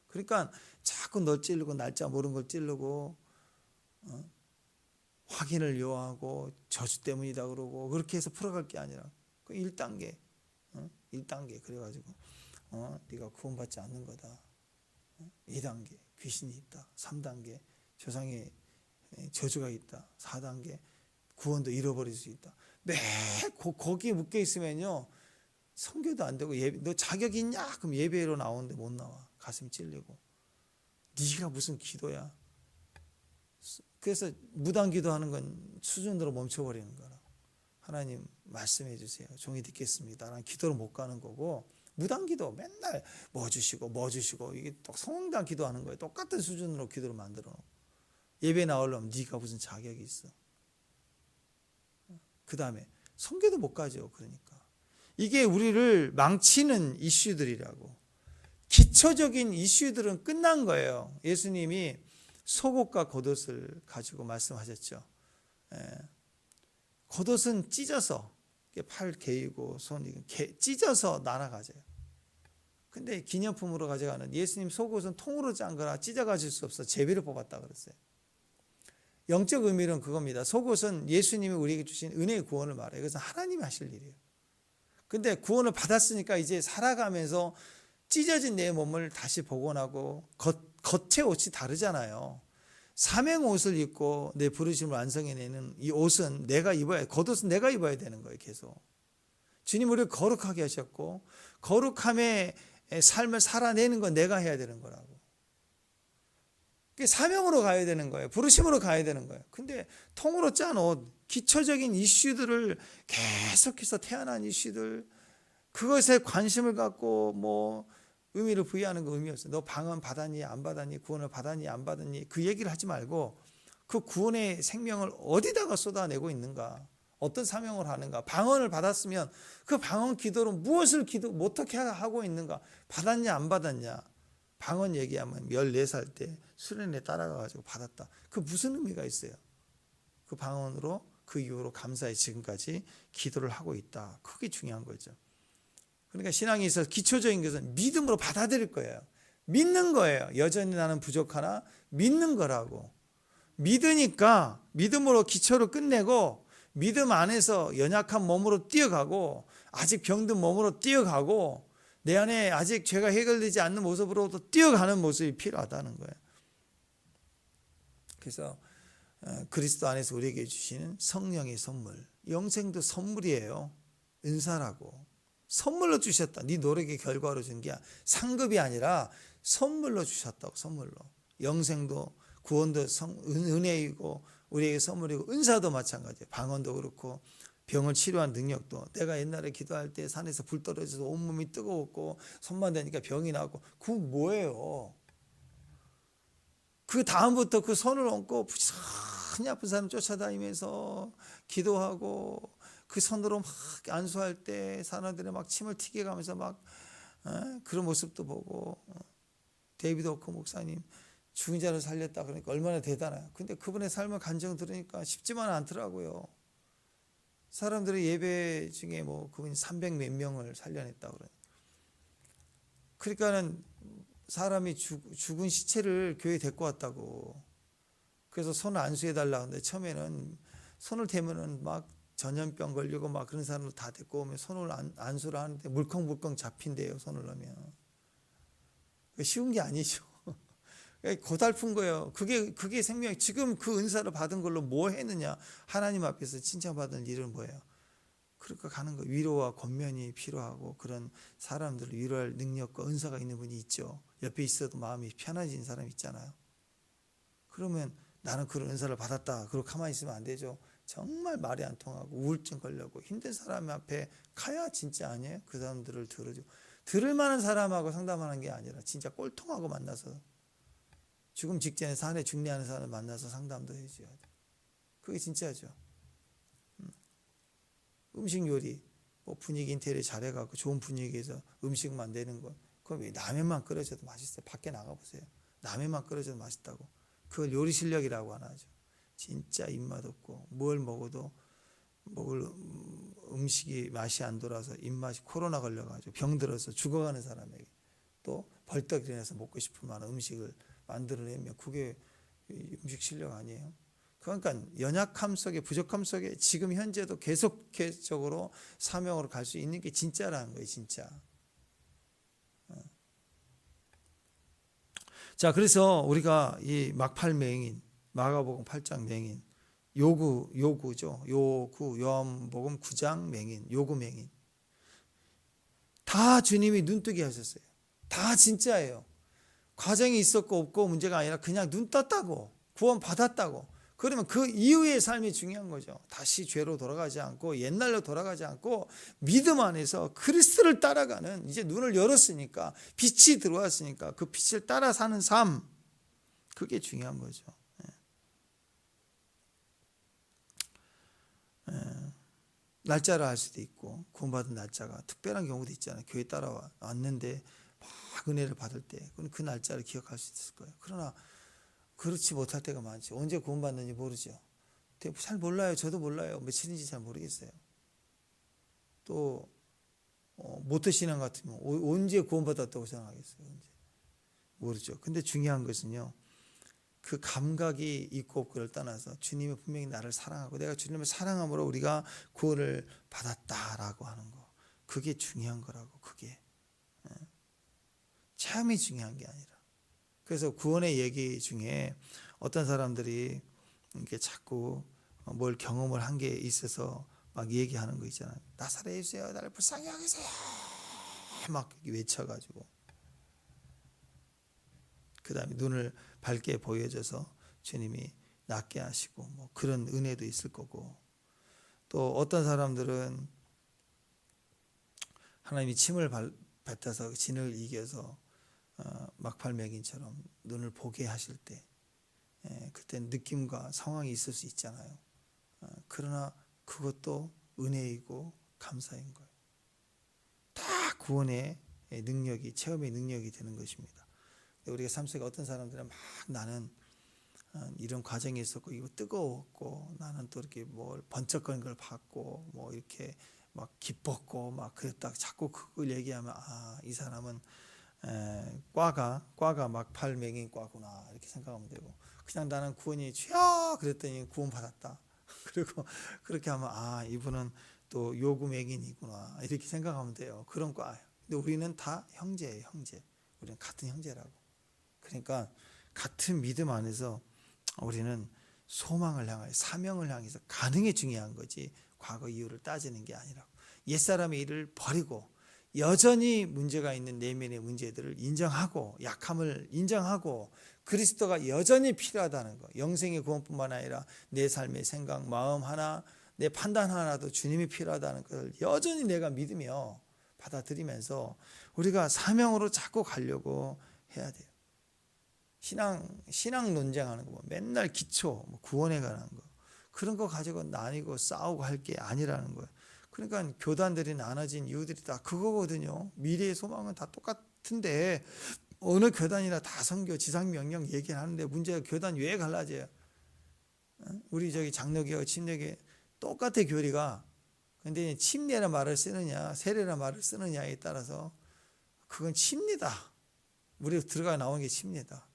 그러니까 자꾸 널 찌르고 날짜 모르는 걸 찌르고 확인을 요하고 저주 때문이다 그러고, 그렇게 해서 풀어갈 게 아니라 그 1단계 1단계 그래가지고 네가 구원받지 않는 거다. 2단계 귀신이 있다. 3단계 조상의 저주가 있다. 4단계 구원도 잃어버릴 수 있다. 매일 거기에 묶여 있으면요, 선교도 안 되고, 너 자격 있냐? 그럼 예배로 나오는데 못 나와. 가슴이 찔리고. 네가 무슨 기도야? 그래서 무단 기도하는 건 수준으로 멈춰버리는 거라. 하나님 말씀해 주세요. 종이 듣겠습니다. 라는 기도로 못 가는 거고, 무단 기도 맨날 뭐 주시고 이게 또 성황당 기도하는 거예요. 똑같은 수준으로 기도를 만들어 놓고. 예배 나오려면 네가 무슨 자격이 있어? 그 다음에 선교도 못 가죠. 그러니까 이게 우리를 망치는 이슈들이라고. 기초적인 이슈들은 끝난 거예요. 예수님이 속옷과 겉옷을 가지고 말씀하셨죠. 겉옷은 찢어서 팔 개이고 손 찢어서 날아가져요. 근데 기념품으로 가져가는 예수님 속옷은 통으로 짠 거라 찢어 가질 수 없어 제비를 뽑았다 그랬어요. 영적 의미는 그겁니다. 속옷은 예수님이 우리에게 주신 은혜의 구원을 말해요. 이것은 하나님이 하실 일이에요. 근데 구원을 받았으니까 이제 살아가면서 찢어진 내 몸을 다시 복원하고, 겉의 옷이 다르잖아요. 사명 옷을 입고 내 부르심을 완성해내는 이 옷은 내가 입어야, 겉옷은 내가 입어야 되는 거예요. 계속 주님 우리를 거룩하게 하셨고, 거룩함의 삶을 살아내는 건 내가 해야 되는 거라고. 사명으로 가야 되는 거예요. 부르심으로 가야 되는 거예요. 근데 통으로 짠 옷, 기초적인 이슈들을 계속해서 태어난 이슈들, 그것에 관심을 갖고 의미를 부여하는 거 의미 없어요. 너 방언 받았니 안 받았니, 구원을 받았니 안 받았니, 그 얘기를 하지 말고 그 구원의 생명을 어디다가 쏟아내고 있는가, 어떤 사명을 하는가. 방언을 받았으면 그 방언 기도로 무엇을 어떻게 하고 있는가. 받았냐 안 받았냐. 방언 얘기하면 14살 때 수련회 따라가가지고 받았다. 그 무슨 의미가 있어요? 그 방언으로 그 이후로 감사히 지금까지 기도를 하고 있다. 그게 중요한 거죠. 그러니까 신앙에 있어서 기초적인 것은 믿음으로 받아들일 거예요. 믿는 거예요. 여전히 나는 부족하나 믿는 거라고. 믿으니까 믿음으로 기초를 끝내고, 믿음 안에서 연약한 몸으로 뛰어가고, 아직 병든 몸으로 뛰어가고, 내 안에 아직 죄가 해결되지 않는 모습으로도 뛰어가는 모습이 필요하다는 거예요. 그래서 그리스도 안에서 우리에게 주시는 성령의 선물, 영생도 선물이에요. 은사라고. 선물로 주셨다. 네 노력의 결과로 준 게 상급이 아니라 선물로 주셨다고. 선물로. 영생도 구원도 은혜이고 우리에게 선물이고 은사도 마찬가지예요. 방언도 그렇고 병을 치료한 능력도. 내가 옛날에 기도할 때 산에서 불 떨어져서 온몸이 뜨거웠고 손만 대니까 병이 나고 그거 뭐예요? 그 다음부터 그 손을 얹고 부지런히 아픈 사람 쫓아다니면서 기도하고 그 손으로 막 안수할 때 사람들이 막 침을 튀게 가면서 막 그런 모습도 보고 데이비드 오크 목사님 죽은 자를 살렸다 그러니까 얼마나 대단해요. 근데 그분의 삶을 간증 들으니까 쉽지만 않더라고요. 사람들이 예배 중에 뭐 그분이 300 몇 명을 살려냈다 그러니까. 그러니까는 사람이 죽은 시체를 교회에 데리고 왔다고. 그래서 손을 안수해 달라고 하는데 처음에는 손을 대면은 막 전염병 걸리고 막 그런 사람을 다 데리고 오면 손을 안수를 하는데 물컹물컹 잡힌대요. 손을 넣으면. 쉬운 게 아니죠. 고달픈 거예요. 그게 생명이. 지금 그 은사를 받은 걸로 뭐 했느냐. 하나님 앞에서 칭찬받은 일은 뭐예요? 그러니까 가는 거예요. 위로와 권면이 필요하고 그런 사람들을 위로할 능력과 은사가 있는 분이 있죠. 옆에 있어도 마음이 편해진 사람 있잖아요. 그러면 나는 그런 은사를 받았다. 그러고 가만히 있으면 안 되죠. 정말 말이 안 통하고 우울증 걸려고 힘든 사람 앞에 가야 진짜 아니에요? 그 사람들을 들어줘. 들을 만한 사람하고 상담하는 게 아니라 진짜 꼴통하고 만나서 죽음 직전에 산에 중례하는 사람을 만나서 상담도 해줘야 돼. 그게 진짜죠. 음식 요리, 뭐 분위기 인테리어 잘해갖고 좋은 분위기에서 음식 만드는 거. 그럼 왜 라면만 끓여줘도 맛있어요? 밖에 나가보세요. 라면만 끓여줘도 맛있다고. 그걸 요리 실력이라고 하나 하죠. 진짜 입맛 없고 뭘 먹어도 먹을 음식이 맛이 안 돌아서 입맛이 코로나 걸려가지고 병들어서 죽어가는 사람에게 또 벌떡 일어나서 먹고 싶을 만한 음식을 만들어내면 그게 음식 실력 아니에요? 그러니까 연약함 속에 부족함 속에 지금 현재도 계속적으로 사명으로 갈 수 있는 게 진짜라는 거예요. 진짜. 자, 그래서 우리가 이 막팔 맹인 마가복음 8장 맹인 요구죠. 요한복음 9장 맹인 요구 맹인 다 주님이 눈뜨게 하셨어요. 다 진짜예요. 과정이 있었고 없고 문제가 아니라 그냥 눈 떴다고 구원 받았다고. 그러면 그 이후의 삶이 중요한 거죠. 다시 죄로 돌아가지 않고 옛날로 돌아가지 않고 믿음 안에서 그리스도를 따라가는 이제 눈을 열었으니까 빛이 들어왔으니까 그 빛을 따라 사는 삶 그게 중요한 거죠. 날짜를 알 수도 있고 구원받은 날짜가 특별한 경우도 있잖아요. 교회 따라왔는데 막 은혜를 받을 때 그 날짜를 기억할 수 있을 거예요. 그러나 그렇지 못할 때가 많죠. 언제 구원받는지 모르죠. 잘 몰라요. 저도 몰라요. 며칠인지 잘 모르겠어요. 또 모태신앙 같으면 언제 구원받았다고 생각하겠어요. 언제. 모르죠. 근데 중요한 것은요. 그 감각이 있고 없고를 떠나서 주님이 분명히 나를 사랑하고 내가 주님을 사랑함으로 우리가 구원을 받았다라고 하는 거. 그게 중요한 거라고. 그게. 체험이 중요한 게 아니라. 그래서 구원의 얘기 중에 어떤 사람들이 이렇게 자꾸 뭘 경험을 한 게 있어서 막 얘기하는 거 있잖아요. 나 살아해 주세요. 나를 불쌍히 여기세요. 막 외쳐가지고. 그 다음에 눈을 밝게 보여줘서 주님이 낫게 하시고 뭐 그런 은혜도 있을 거고 또 어떤 사람들은 하나님이 침을 뱉어서 진을 이겨서 막팔 맹인처럼 눈을 보게 하실 때 그때 느낌과 상황이 있을 수 있잖아요. 그러나 그것도 은혜이고 감사인 거예요. 다 구원의 능력이 체험의 능력이 되는 것입니다. 우리가 삶 속에 어떤 사람들은 막 나는 이런 과정이 있었고 이거 뜨거웠고 나는 또 이렇게 뭘 번쩍거리는 걸 봤고 뭐 이렇게 막 기뻤고 막 그랬다 자꾸 그걸 얘기하면 이 사람은 과가 막팔 맹인 과구나 이렇게 생각하면 되고 그냥 나는 구원이 주여 그랬더니 구원 받았다. 그리고 그렇게 하면 이분은 또 요구 맹인이구나 이렇게 생각하면 돼요. 그런 과. 근데 우리는 다 형제예요. 형제. 우리는 같은 형제라고. 그러니까 같은 믿음 안에서 우리는 소망을 향하여 사명을 향해서 가는 게 중요한 거지 과거 이후를 따지는 게 아니라고. 옛사람의 일을 버리고 여전히 문제가 있는 내면의 문제들을 인정하고 약함을 인정하고 그리스도가 여전히 필요하다는 거. 영생의 구원뿐만 아니라 내 삶의 생각, 마음 하나, 내 판단 하나도 주님이 필요하다는 것을 여전히 내가 믿으며 받아들이면서 우리가 사명으로 자꾸 가려고 해야 돼요. 신앙 논쟁하는 거, 맨날 기초, 구원에 관한 거, 그런 거 가지고 나뉘고 싸우고 할 게 아니라는 거예요. 그러니까 교단들이 나눠진 이유들이 다 그거거든요. 미래의 소망은 다 똑같은데 어느 교단이나 다 선교, 지상명령 얘기하는데 문제가 교단 왜 갈라져요? 우리 저기 장로교와 침례교 똑같아 교리가. 근데 침례란 말을 쓰느냐 세례란 말을 쓰느냐에 따라서 그건 침례다. 우리가 들어가 나온 게 침례다.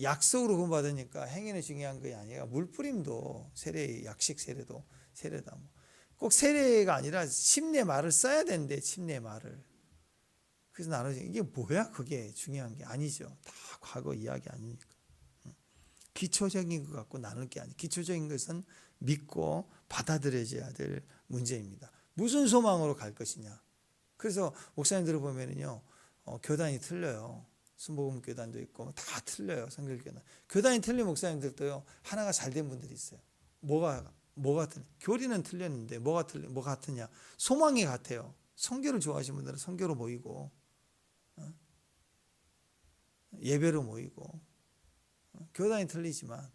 약속으로 구원받으니까 행위는 중요한 게 아니라 물뿌림도 세례, 약식 세례도 세례다. 꼭 세례가 아니라 침례 말을 써야 되는데 침례 말을. 그래서 나눠져. 이게 뭐야? 그게 중요한 게 아니죠. 다 과거 이야기 아니니까. 기초적인 것 갖고 나눌 게 아니에요. 기초적인 것은 믿고 받아들여져야 될 문제입니다. 무슨 소망으로 갈 것이냐. 그래서 목사님들을 보면은요, 교단이 틀려요. 순복음 교단도 있고 다 틀려요. 성결교단. 교단이 틀린 목사님들도요, 하나가 잘된 분들이 있어요. 뭐가 틀려? 교리는 틀렸는데 뭐가 같으냐? 소망이 같아요. 선교를 좋아하시는 분들은 선교로 모이고 예배로 모이고 교단이 틀리지만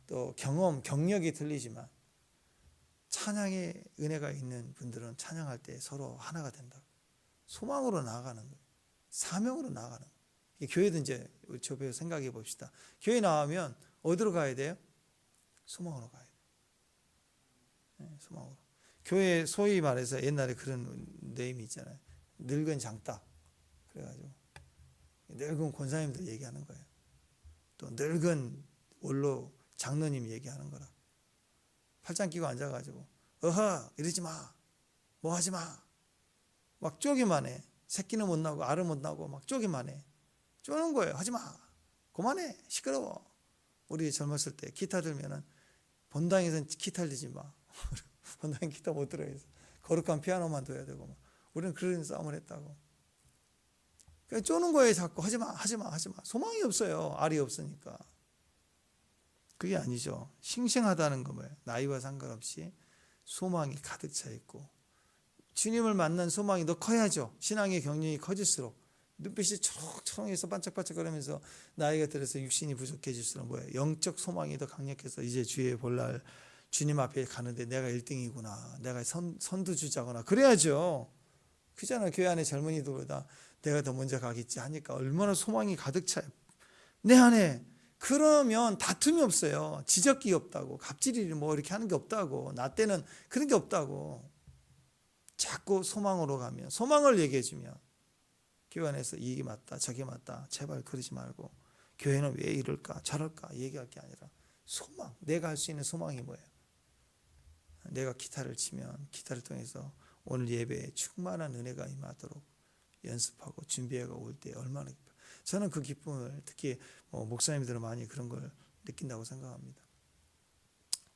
또 경력이 틀리지만 찬양의 은혜가 있는 분들은 찬양할 때 서로 하나가 된다. 소망으로 나아가는 거예요. 사명으로 나아가는 거예요. 교회도 이제 저 배우 생각해 봅시다. 교회 나오면 어디로 가야 돼요? 소망으로 가야 돼요. 네, 소망으로. 교회 소위 말해서 옛날에 그런 네임이 있잖아요. 늙은 장딱. 그래가지고 늙은 권사님들 얘기하는 거예요. 또 늙은 원로 장로님 얘기하는 거라. 팔짱 끼고 앉아가지고 어허 이러지 마. 뭐 하지 마. 막 쪼기만 해. 새끼는 못 나고 알은 못 나고 막 쪼기만 해. 쪼는 거예요. 하지 마. 그만해. 시끄러워. 우리 젊었을 때 기타 들면은 본당에서는 기타를 들지 마. 본당에 기타 못 들어야지. 거룩한 피아노만 둬야 되고 막. 우리는 그런 싸움을 했다고. 그러니까 쪼는 거예요. 자꾸 하지 마. 하지 마. 하지 마. 소망이 없어요. 알이 없으니까. 그게 아니죠. 싱싱하다는 거 뭐예요? 나이와 상관없이 소망이 가득 차 있고 주님을 만난 소망이 더 커야죠. 신앙의 경륜이 커질수록 눈빛이 초롱초롱해서 반짝반짝거리면서 나이가 들어서 육신이 부족해질수록 뭐예요? 영적 소망이 더 강력해서 이제 주의 볼날 주님 앞에 가는데 내가 1등이구나. 내가 선두주자구나. 그래야죠. 그잖아. 교회 안에 젊은이들보다 내가 더 먼저 가겠지 하니까 얼마나 소망이 가득 차요. 내 안에. 그러면 다툼이 없어요. 지적이 없다고. 갑질이 뭐 이렇게 하는 게 없다고. 나 때는 그런 게 없다고. 자꾸 소망으로 가면 소망을 얘기해 주면 교회 안에서 이게 맞다 저게 맞다 제발 그러지 말고 교회는 왜 이럴까 저럴까 얘기할 게 아니라 소망. 내가 할 수 있는 소망이 뭐예요? 내가 기타를 치면 기타를 통해서 오늘 예배에 충만한 은혜가 임하도록 연습하고 준비해가 올 때 얼마나 기뻐요. 저는 그 기쁨을 특히 목사님들은 많이 그런 걸 느낀다고 생각합니다.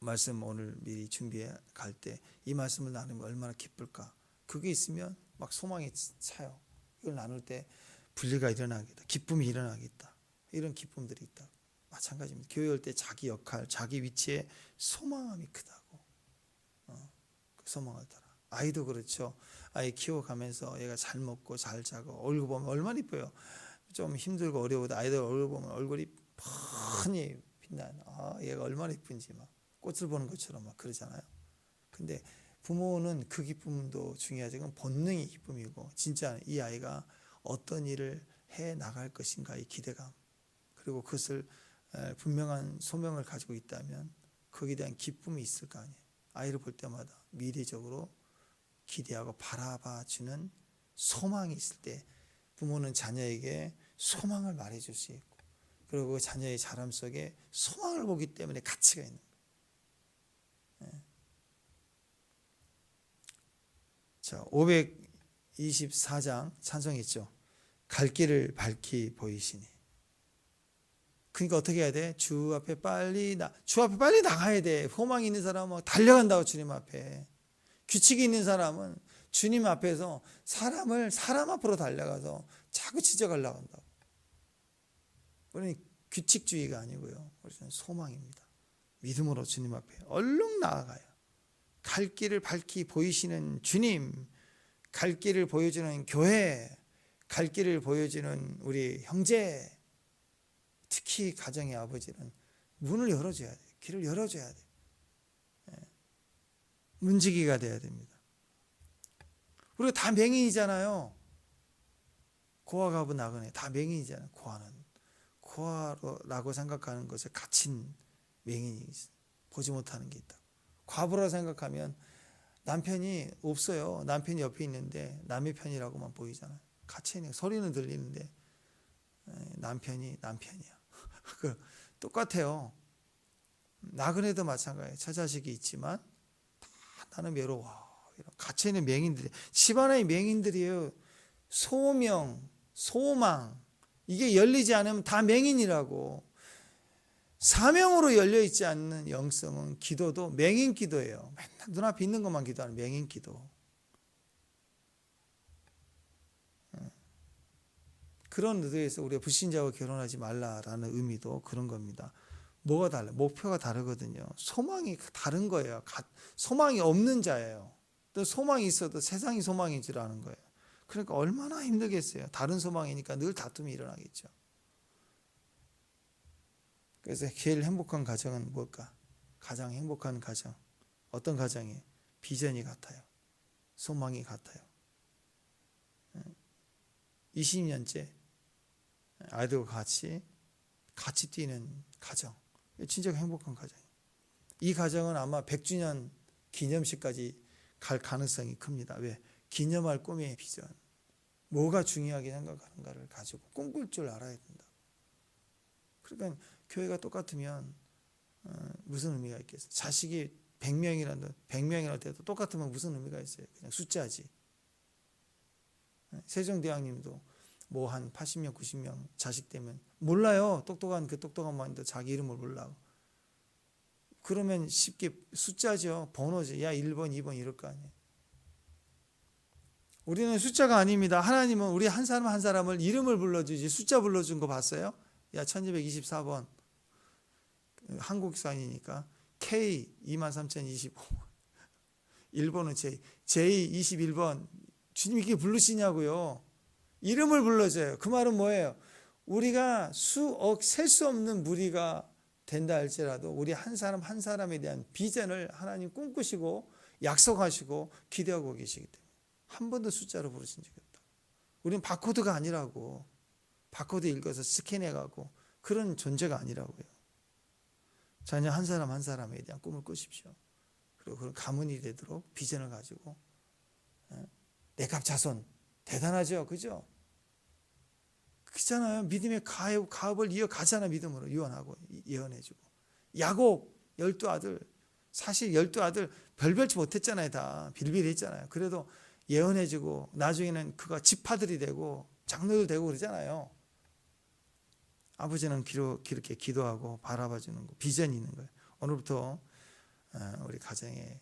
말씀 오늘 미리 준비해 갈 때 이 말씀을 나누면 얼마나 기쁠까. 그게 있으면 막 소망이 차요. 이걸 나눌 때 분리가 일어나겠다. 기쁨이 일어나겠다. 이런 기쁨들이 있다. 마찬가지입니다. 교회 올 때 자기 역할, 자기 위치에 소망함이 크다고. 그 소망을 따라. 아이도 그렇죠. 아이 키워가면서 얘가 잘 먹고 잘 자고 얼굴 보면 얼마나 이뻐요. 좀 힘들고 어려워도 아이들 얼굴 보면 얼굴이 펀히 빛나는. 얘가 얼마나 이쁜지 막 꽃을 보는 것처럼 막 그러잖아요. 근데 부모는 그 기쁨도 중요하지. 그건 본능의 기쁨이고 진짜 이 아이가 어떤 일을 해 나갈 것인가의 기대감 그리고 그것을 분명한 소명을 가지고 있다면 거기에 대한 기쁨이 있을 거 아니에요. 아이를 볼 때마다 미래적으로 기대하고 바라봐주는 소망이 있을 때 부모는 자녀에게 소망을 말해줄 수 있고 그리고 그 자녀의 자람 속에 소망을 보기 때문에 가치가 있는 거예요. 자, 524장 찬송했죠. 갈 길을 밝히 보이시니. 그러니까 어떻게 해야 돼? 주 앞에 빨리 나가야 돼. 소망이 있는 사람은 달려간다고 주님 앞에. 규칙이 있는 사람은 주님 앞에서 사람 앞으로 달려가서 자꾸 지적하려고 한다고. 우리는 규칙주의가 아니고요. 우리는 소망입니다. 믿음으로 주님 앞에 얼른 나아가요. 갈 길을 밝히 보이시는 주님, 갈 길을 보여주는 교회, 갈 길을 보여주는 우리 형제, 특히 가정의 아버지는 문을 열어줘야 돼요. 길을 열어줘야 돼요. 문지기가 돼야 됩니다. 우리가 다 맹인이잖아요. 고아, 가부, 나그네 다 맹인이잖아요. 고아라고 생각하는 것에 갇힌 맹인이 보지 못하는 게 있다. 과부라 생각하면 남편이 없어요. 남편이 옆에 있는데 남의 편이라고만 보이잖아요. 갇혀있는 소리는 들리는데 남편이 남편이야. 똑같아요. 나그네도 마찬가지예요. 처자식이 있지만 다 나는 외로워. 갇혀있는 맹인들이, 집안의 맹인들이에요. 소명, 소망, 이게 열리지 않으면 다 맹인이라고. 사명으로 열려있지 않는 영성은 기도도 맹인 기도예요. 맨날 눈앞에 있는 것만 기도하는 맹인 기도. 그런 의도에서 우리가 불신자와 결혼하지 말라라는 의미도 그런 겁니다. 뭐가 달라요? 목표가 다르거든요. 소망이 다른 거예요. 소망이 없는 자예요. 또 소망이 있어도 세상이 소망인 줄 아는 거예요. 그러니까 얼마나 힘들겠어요. 다른 소망이니까 늘 다툼이 일어나겠죠. 그래서 제일 행복한 가정은 뭘까? 가장 행복한 가정. 어떤 가정이에요? 비전이 같아요. 소망이 같아요. 20년째 아이들과 같이 뛰는 가정. 진짜 행복한 가정이에요. 이 가정은 아마 100주년 기념식까지 갈 가능성이 큽니다. 왜? 기념할 꿈의 비전. 뭐가 중요하게 생각하는가를 가지고 꿈꿀 줄 알아야 된다. 그러니까 교회가 똑같으면 무슨 의미가 있겠어요? 자식이 100명이라도 돼도 똑같으면 무슨 의미가 있어요? 그냥 숫자지. 세종대왕님도 뭐 한 80명, 90명 자식 되면 몰라요. 똑똑한 마인드 자기 이름을 몰라. 그러면 쉽게 숫자죠. 번호죠. 야 1번, 2번 이럴 거 아니에요. 우리는 숫자가 아닙니다. 하나님은 우리 한 사람 한 사람을 이름을 불러주지 숫자 불러준 거 봤어요? 야 1224번 한국산이니까 K 23025 1번은 J 21번 주님 이렇게 부르시냐고요. 이름을 불러줘요. 그 말은 뭐예요? 우리가 수억 셀 수 없는 무리가 된다 할지라도 우리 한 사람 한 사람에 대한 비전을 하나님 꿈꾸시고 약속하시고 기대하고 계시기 때문에 한 번도 숫자로 부르신 적이 없다. 우리는 바코드가 아니라고. 바코드 읽어서 스캔해가고 그런 존재가 아니라고요. 자녀 한 사람 한 사람에 대한 꿈을 꾸십시오. 그리고 그런 가문이 되도록 비전을 가지고 내갑 자손 대단하죠, 그죠? 그렇잖아요. 믿음의 가업을 이어가잖아. 믿음으로 유언하고 예언해주고. 야곱 12아들 사실 12아들 별별치 못했잖아요. 다 빌빌했잖아요. 그래도 예언해주고 나중에는 그가 지파들이 되고 장로들 되고 그러잖아요. 아버지는 그렇게 기도하고 바라봐주는 거, 비전이 있는 거예요. 오늘부터 우리 가정의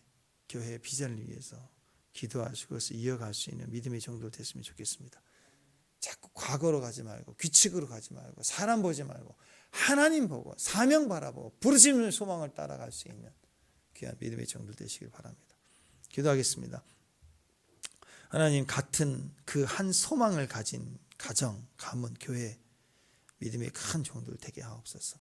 교회의 비전을 위해서 기도하시고 그것을 이어갈 수 있는 믿음의 정도 됐으면 좋겠습니다. 자꾸 과거로 가지 말고 규칙으로 가지 말고 사람 보지 말고 하나님 보고 사명 바라보고 부르심의 소망을 따라갈 수 있는 귀한 믿음의 정도 되시길 바랍니다. 기도하겠습니다. 하나님, 같은 그 한 소망을 가진 가정, 가문, 교회 믿음의 큰 종들 되게 하옵소서.